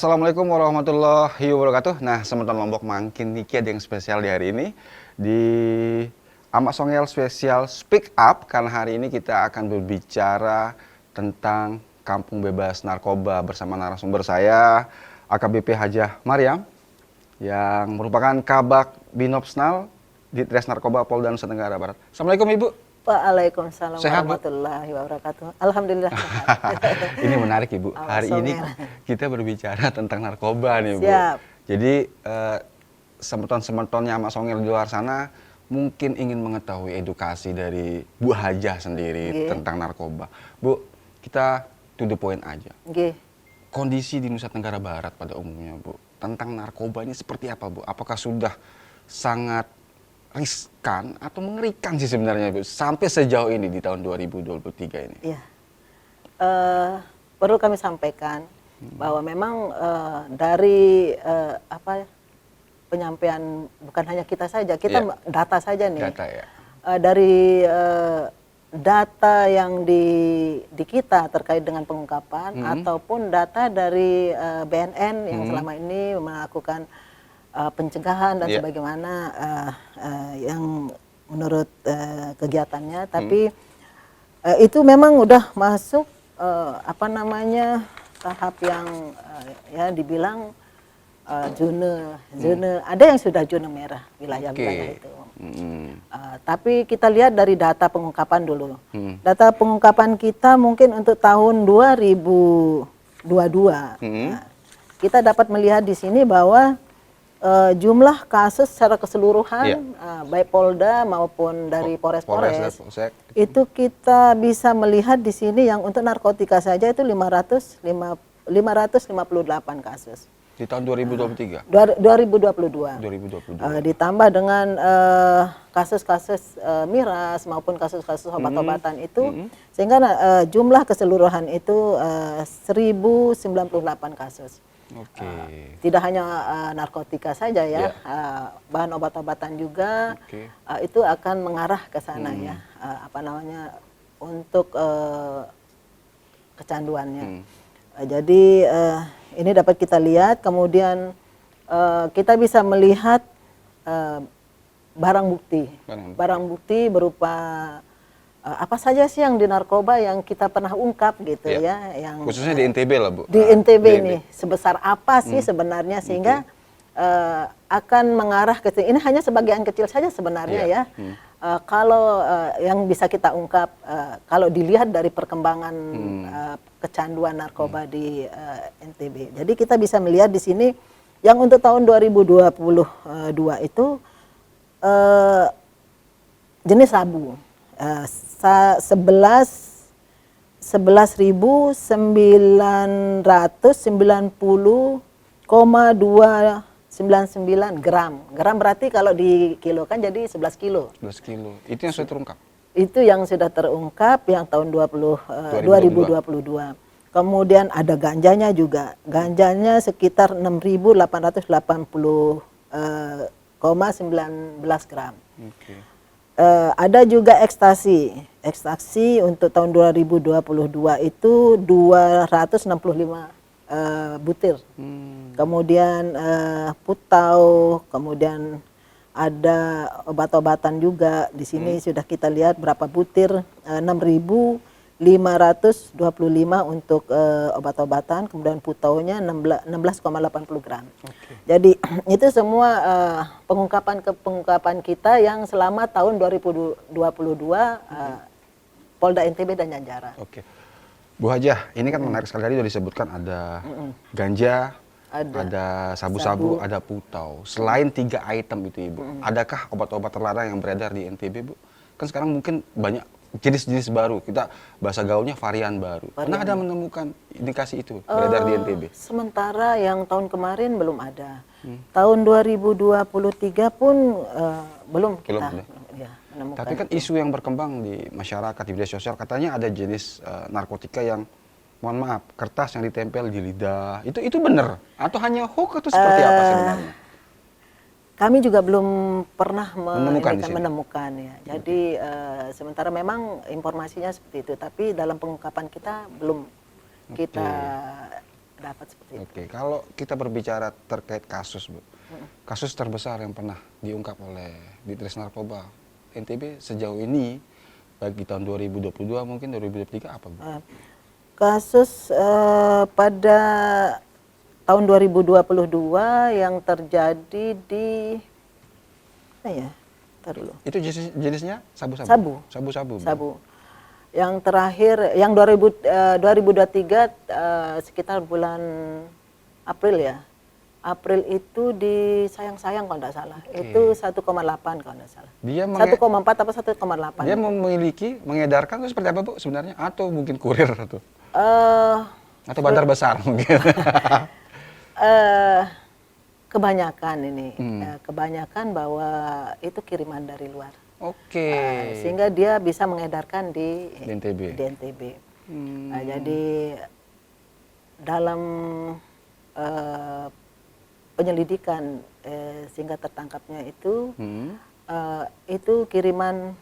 Assalamualaikum warahmatullahi wabarakatuh. Nah, semeton Lombok makin niki ada yang spesial di hari ini di Amak Songel spesial Speak Up, karena hari ini kita akan berbicara tentang kampung bebas narkoba bersama narasumber saya AKBP Hajah Mariam yang merupakan Kabak Binopsnal di Tres Narkoba Polda Nusa Tenggara Barat. Assalamualaikum Ibu. Waalaikumsalam Sehat, Bu? warahmatullahi wabarakatuh. Alhamdulillah sehat. Ini menarik Ibu. Amak Hari ini Songel. kita berbicara tentang narkoba nih Bu. Siap. Jadi semeton-semetonnya Amak Songel di luar sana mungkin ingin mengetahui edukasi dari Bu Hajah sendiri Nggih. tentang narkoba. Bu, kita to the point aja. Nggih. Kondisi di Nusa Tenggara Barat pada umumnya Bu, tentang narkoba ini seperti apa Bu? Apakah sudah sangat riskan atau mengerikan sih sebenarnya Bu, sampai sejauh ini di tahun 2023 ini? Ya. Perlu kami sampaikan bahwa memang dari penyampaian bukan hanya kita saja, kita Iya. data saja nih. Data ya. Dari data yang di kita terkait dengan pengungkapan ataupun data dari BNN yang selama ini melakukan pencegahan dan Iya. sebagaimana yang menurut kegiatannya, tapi itu memang udah masuk tahap yang ya dibilang zona ada yang sudah zona merah wilayah-wilayah itu. Tapi kita lihat dari data pengungkapan dulu. Data pengungkapan kita mungkin untuk tahun 2022. Nah, kita dapat melihat di sini bahwa jumlah kasus secara keseluruhan baik Polda maupun dari Polres itu kita bisa melihat di sini yang untuk narkotika saja itu 558 kasus. Di tahun 2023? 2022. 2022. Ditambah dengan kasus-kasus miras maupun kasus-kasus obat-obatan itu, sehingga jumlah keseluruhan itu 1098 kasus. Oke. Tidak hanya narkotika saja ya, bahan obat-obatan juga itu akan mengarah ke sana ya, untuk kecanduannya. Jadi ini dapat kita lihat, kemudian kita bisa melihat barang bukti. Barang bukti berupa apa saja sih yang di narkoba yang kita pernah ungkap gitu ya, yang khususnya di NTB lah Bu. di NTB nih sebesar apa sih sebenarnya sehingga akan mengarah ke ini hanya sebagian kecil saja sebenarnya ya. Kalau yang bisa kita ungkap kalau dilihat dari perkembangan kecanduan narkoba di NTB. Jadi kita bisa melihat di sini yang untuk tahun 2022 itu jenis sabu 11.990,299 gram. Gram berarti kalau di kilo kan jadi 11 kilo. 11 kilo. Itu yang sudah terungkap? Itu yang sudah terungkap yang tahun 2022. Kemudian ada ganjanya juga. Ganjanya sekitar 6.880,19 gram. Ada juga ekstasi. Ekstasi untuk tahun 2022 itu 265 butir. Kemudian putau, kemudian ada obat-obatan juga. Di sini sudah kita lihat berapa butir, 6.525 untuk obat-obatan, kemudian putaunya 16,80 gram. Jadi itu semua pengungkapan kita yang selama tahun 2022 Polda NTB dan Jajaran. Oke. Bu Hajah, ini kan menarik sekali, tadi sudah disebutkan ada ganja, ada sabu-sabu, ada putau. Selain 3 item itu Ibu, adakah obat-obat terlarang yang beredar di NTB Bu? Kan sekarang mungkin banyak jenis-jenis baru, kita bahasa gaulnya varian baru. Pernah ada menemukan indikasi itu beredar di NTB? Sementara yang tahun kemarin belum ada. Tahun 2023 pun belum kita menemukan. Tapi kan isu yang berkembang di masyarakat, di media sosial, katanya ada jenis narkotika yang, mohon maaf, kertas yang ditempel di lidah. Itu benar? Atau hanya hoax atau seperti apa sebenarnya? Kami juga belum pernah menemukan ya. Jadi sementara memang informasinya seperti itu, tapi dalam pengungkapan kita belum kita dapat seperti itu. Oke, kalau kita berbicara terkait kasus, Bu. Kasus terbesar yang pernah diungkap oleh Ditres Narkoba NTB sejauh ini, baik di tahun 2022 mungkin 2023 apa, Bu? Kasus pada tahun 2022 yang terjadi di mana ya? Ntar dulu. Itu jenisnya sabu-sabu? Sabu. Sabu-sabu, Bu. Sabu. Yang terakhir, yang 2023 sekitar bulan April ya. April itu di Sayang-Sayang kalau tidak salah. Oke. Itu 1,8 kalau tidak salah. Dia 1,4 apa 1,8. dia memiliki, mengedarkan itu seperti apa, Bu, sebenarnya? Atau mungkin kurir atau bandar besar mungkin? Kebanyakan ini, kebanyakan bahwa itu kiriman dari luar. Oke. Sehingga dia bisa mengedarkan di NTB. NTB. Jadi dalam penyelidikan sehingga tertangkapnya itu kiriman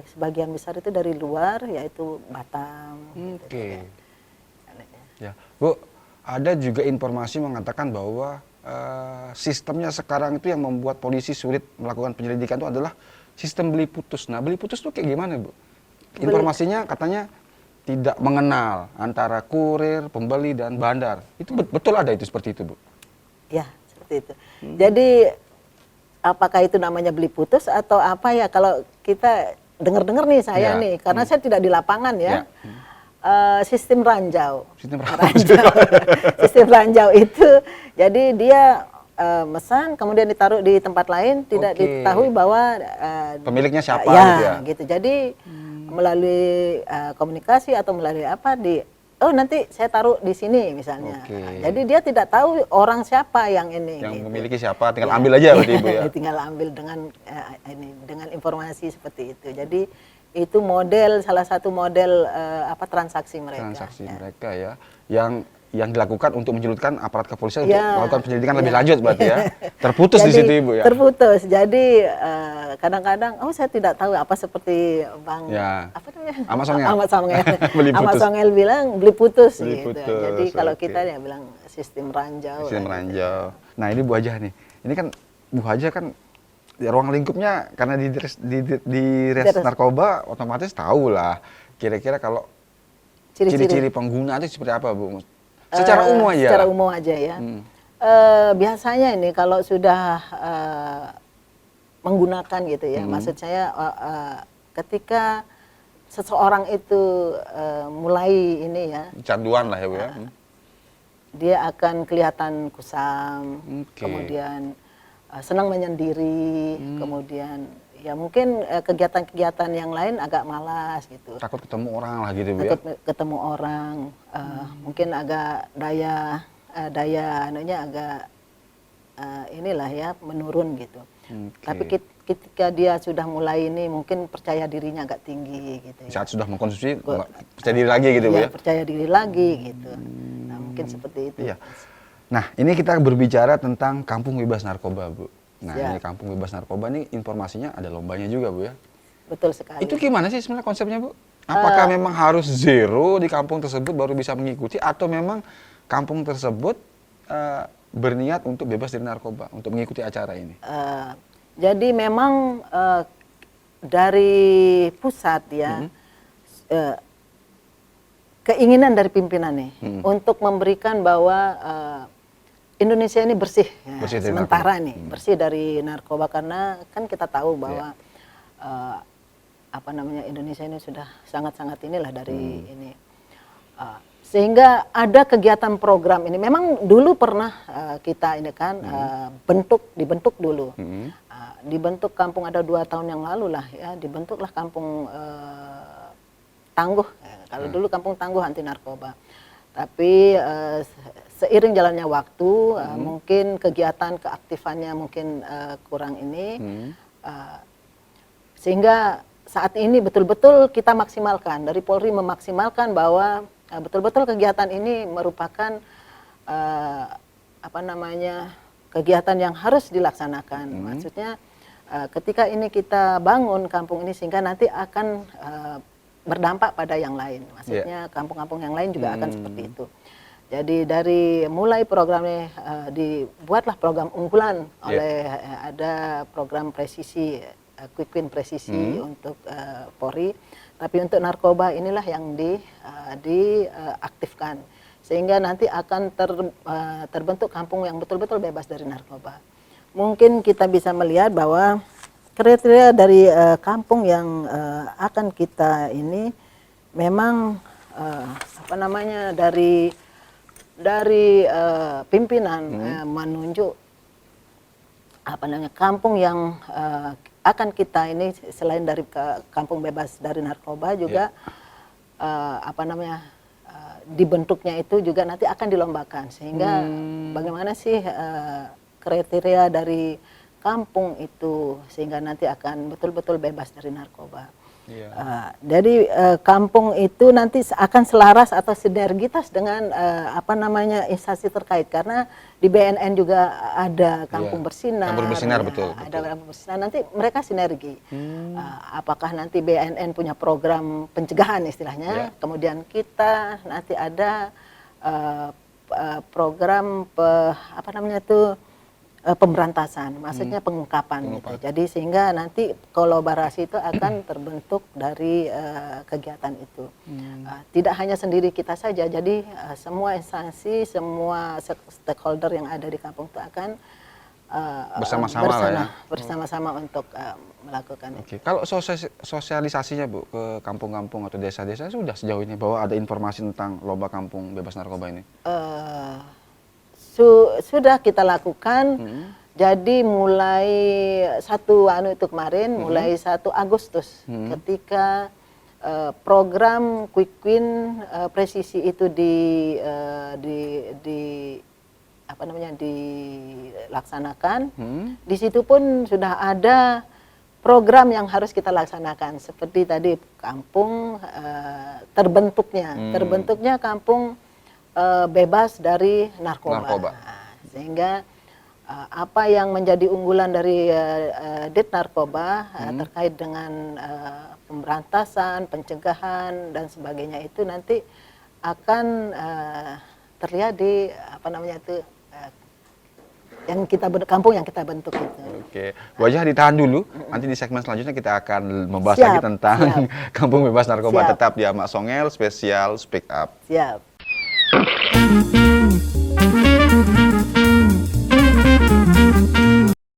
sebagian besar itu dari luar, yaitu Batam. Oke. Ya, Bu, ada juga informasi mengatakan bahwa sistemnya sekarang itu yang membuat polisi sulit melakukan penyelidikan itu adalah sistem beli putus. Nah, beli putus itu kayak gimana, Bu? Informasinya katanya tidak mengenal antara kurir, pembeli, dan bandar. Itu betul ada itu seperti itu, Bu? Ya, seperti itu. Jadi apakah itu namanya beli putus atau apa ya? Kalau kita dengar-dengar nih saya nih, karena saya tidak di lapangan ya. Sistem ranjau. Sistem ranjau. Sistem ranjau itu, jadi dia mesan, kemudian ditaruh di tempat lain, tidak diketahui bahwa pemiliknya siapa, ya, gitu ya? Gitu. Jadi melalui komunikasi atau melalui apa nanti saya taruh di sini misalnya. Jadi dia tidak tahu orang siapa yang ini. Yang gitu. memiliki siapa, tinggal ambil aja berarti, Ibu ya? Tinggal ambil dengan informasi seperti itu. Jadi itu salah satu model transaksi mereka. Transaksi mereka ya, yang dilakukan untuk menyulitkan aparat kepolisian untuk melakukan penyelidikan lebih lanjut berarti ya. Terputus jadi, di situ, Ibu ya. Terputus. Jadi kadang-kadang saya tidak tahu apa seperti Bang apa namanya? Ahmad Songel. Ahmad Songel bilang beli putus gitu. Jadi kalau kita ya bilang sistem ranjau. Sistem ranjau. Nah, ini Bu Hajah nih. Ini kan Bu Hajah kan ruang lingkupnya karena di res narkoba otomatis tahu lah kira-kira kalau ciri-ciri pengguna itu seperti apa, Bu? Secara umum aja. Secara umum aja ya. Biasanya ini kalau sudah menggunakan gitu ya, maksud saya ketika seseorang itu mulai ini ya. Canduan lah ya, Bu ya. Dia akan kelihatan kusam, kemudian senang menyendiri, kemudian ya mungkin kegiatan-kegiatan yang lain agak malas gitu. Takut ketemu orang lah gitu, Bu ya. Takut ketemu orang, mungkin agak daya anunya agak inilah ya menurun gitu. Tapi ketika dia sudah mulai ini mungkin percaya dirinya agak tinggi gitu ya. Saat sudah mengkonsumsi percaya diri lagi gitu, Bu ya. Percaya diri lagi gitu. Nah, mungkin seperti itu. Iya. Nah, ini kita berbicara tentang kampung bebas narkoba, Bu. Nah, ini kampung bebas narkoba ini informasinya ada lombanya juga, Bu ya. Betul sekali. Itu gimana sih sebenarnya konsepnya, Bu? Apakah memang harus zero di kampung tersebut baru bisa mengikuti atau memang kampung tersebut berniat untuk bebas dari narkoba untuk mengikuti acara ini? Jadi memang dari pusat ya keinginan dari pimpinan nih untuk memberikan bahwa Indonesia ini bersih sementara nih, bersih dari narkoba karena kan kita tahu bahwa Indonesia ini sudah sangat-sangat inilah dari ini. Sehingga ada kegiatan program ini. Memang dulu pernah kita ini kan dibentuk dulu. Dibentuk kampung ada 2 tahun yang lalu lah ya, dibentuklah kampung tangguh. Kalau dulu kampung tangguh anti narkoba. Tapi seiring jalannya waktu, mungkin kegiatan keaktifannya mungkin kurang ini, sehingga saat ini betul-betul kita maksimalkan, dari Polri memaksimalkan bahwa betul-betul kegiatan ini merupakan kegiatan yang harus dilaksanakan. Maksudnya ketika ini kita bangun kampung ini sehingga nanti akan berdampak pada yang lain. Maksudnya kampung-kampung yang lain juga akan seperti itu. Jadi dari mulai programnya dibuatlah program unggulan oleh ada program presisi, Quick Win presisi untuk Polri. Tapi untuk narkoba inilah yang diaktifkan sehingga nanti akan terbentuk kampung yang betul-betul bebas dari narkoba. Mungkin kita bisa melihat bahwa kriteria dari kampung yang akan kita ini memang dari pimpinan menunjuk kampung yang akan kita ini selain dari kampung bebas dari narkoba juga dibentuknya itu juga nanti akan dilombakan sehingga bagaimana sih kriteria dari kampung itu sehingga nanti akan betul-betul bebas dari narkoba. Jadi kampung itu nanti akan selaras atau sinergitas dengan instansi terkait karena di BNN juga ada kampung bersinar. Kampung bersinar betul. Ada kampung bersinar nanti mereka sinergi. Apakah nanti BNN punya program pencegahan istilahnya, kemudian kita nanti ada program pemberantasan, maksudnya pengungkapan. Gitu. Jadi sehingga nanti kolaborasi itu akan terbentuk dari kegiatan itu. Tidak hanya sendiri kita saja, jadi semua instansi, semua stakeholder yang ada di kampung itu akan bersama-sama untuk melakukan itu. Kalau sosialisasinya Bu ke kampung-kampung atau desa-desa sudah sejauh ini bahwa ada informasi tentang lomba kampung bebas narkoba ini? Sudah kita lakukan. Jadi mulai mulai 1 Agustus ketika program Quick Win presisi itu dilaksanakan. Di situ pun sudah ada program yang harus kita laksanakan seperti tadi kampung terbentuknya kampung bebas dari narkoba. Sehingga apa yang menjadi unggulan dari Dit Narkoba terkait dengan pemberantasan, pencegahan dan sebagainya itu nanti akan terlihat di kampung yang kita bentuk itu. Oke, Bu Haja ditahan dulu. Nanti di segmen selanjutnya kita akan membahas lagi tentang kampung bebas narkoba tetap di Amak Songel spesial Speak Up. Siap.